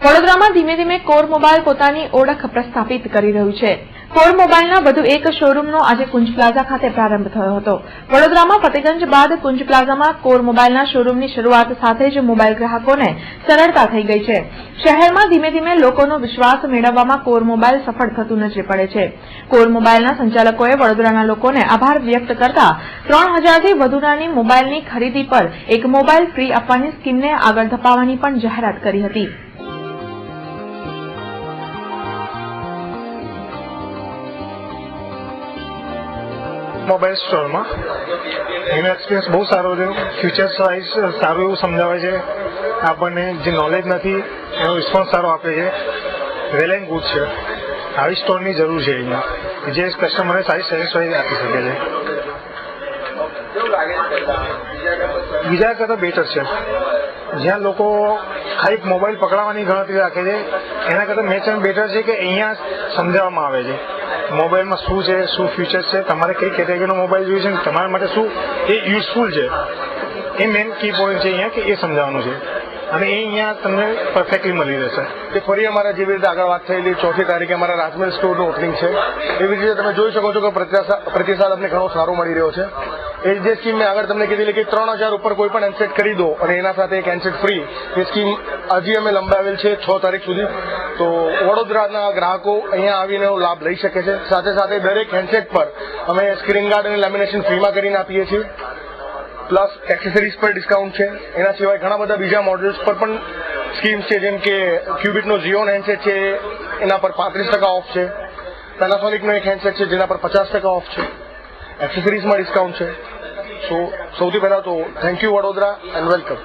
વડોદરામાં ધીમે ધીમે કોર મોબાઈલ પોતાની ઓળખ પ્રસ્થાપિત કરી રહ્યું છે. કોર મોબાઈલના વધુ એક શોરૂમનો આજે કુંજ પ્લાઝા ખાતે પ્રારંભ થયો હતો. વડોદરામાં ફતેગંજ બાદ કુંજ પ્લાઝામાં કોર મોબાઈલના શોરૂમની શરૂઆત સાથે જ મોબાઈલ ગ્રાહકોને સરળતા થઈ ગઈ છે. શહેરમાં ધીમે ધીમે લોકોનો વિશ્વાસ મેળવવામાં કોર મોબાઈલ સફળ થતું નજરે પડે છે. કોર મોબાઈલના સંચાલકોએ વડોદરાના લોકોને આભાર વ્યક્ત કરતા 3000થી વધુની મોબાઈલની ખરીદી પર એક મોબાઈલ ફ્રી આપવાની સ્કીમને આગળ ધપાવવાની પણ જાહેરાત કરી હતી. મોબાઈલ સ્ટોરમાં એનો એક્સપિરિયન્સ બહુ સારો રહ્યો. ફ્યુચર્સ વાઇઝ સારું એવું સમજાવે છે. આપણને જે નોલેજ નથી એનો રિસ્પોન્સ સારો આપે છે. વેલ એન્ડ ગુડ છે. આવી સ્ટોરની જરૂર છે અહીંયા, જે કસ્ટમરને સારી સેટિસ્ફાઈ આપી શકે છે. બીજા કરતાં બેટર છે. જ્યાં લોકો ખાલી મોબાઈલ પકડાવવાની ગણતરી રાખે છે, એના કરતાં મેચ એન્ડ બેટર છે કે અહીંયા સમજાવવામાં આવે છે મોબાઈલમાં શું છે, શું ફ્યુચર્સ છે, તમારે કઈ કેટેગરીનો મોબાઈલ જોઈએ છે, તમારા માટે શું એ યુઝફુલ છે. એ મેઇન કી પોઈન્ટ છે અહીંયા કે એ સમજાવવાનું છે, અને એ અહીંયા તમને પરફેક્ટલી મળી રહેશે. કે ફરી અમારા જેવી રીતે આગળ વાત થયેલી 4મી તારીખે અમારા રાજમહેલ સ્ટોરનું ઓપનિંગ છે. એવી રીતે તમે જોઈ શકો છો કે પ્રતિસાદ અમને ઘણો સારો મળી રહ્યો છે. એ જે સ્કીમ મેં આગળ તમને કીધેલી કે 3000 ઉપર કોઈ પણ હેન્ડસેટ ખરીદો અને એના સાથે એક હેન્ડસેટ ફ્રી, એ સ્કીમ હજી અમે લંબાવેલ છે 6 તારીખ સુધી. તો વડોદરાના ગ્રાહકો અહીંયા આવીને લાભ લઈ શકે છે. સાથે સાથે દરેક હેન્ડસેટ પર અમે સ્ક્રીન ગાર્ડ અને લેમિનેશન ફ્રીમાં કરીને આપીએ છીએ. પ્લસ એક્સેસરીઝ પર ડિસ્કાઉન્ટ છે. એના સિવાય ઘણા બધા બીજા મોડલ્સ પર પણ સ્કીમ્સ છે, જેમ કે ક્યુબિટનો ઝિયોન હેન્ડસેટ છે, એના પર 35% ઓફ છે. પેનાસોનિકનો એક હેન્ડસેટ છે જેના પર 50% ઓફ છે. એક્સેસરીઝમાં ડિસ્કાઉન્ટ છે. સો સૌથી પહેલા તો thank you Vadodara and welcome.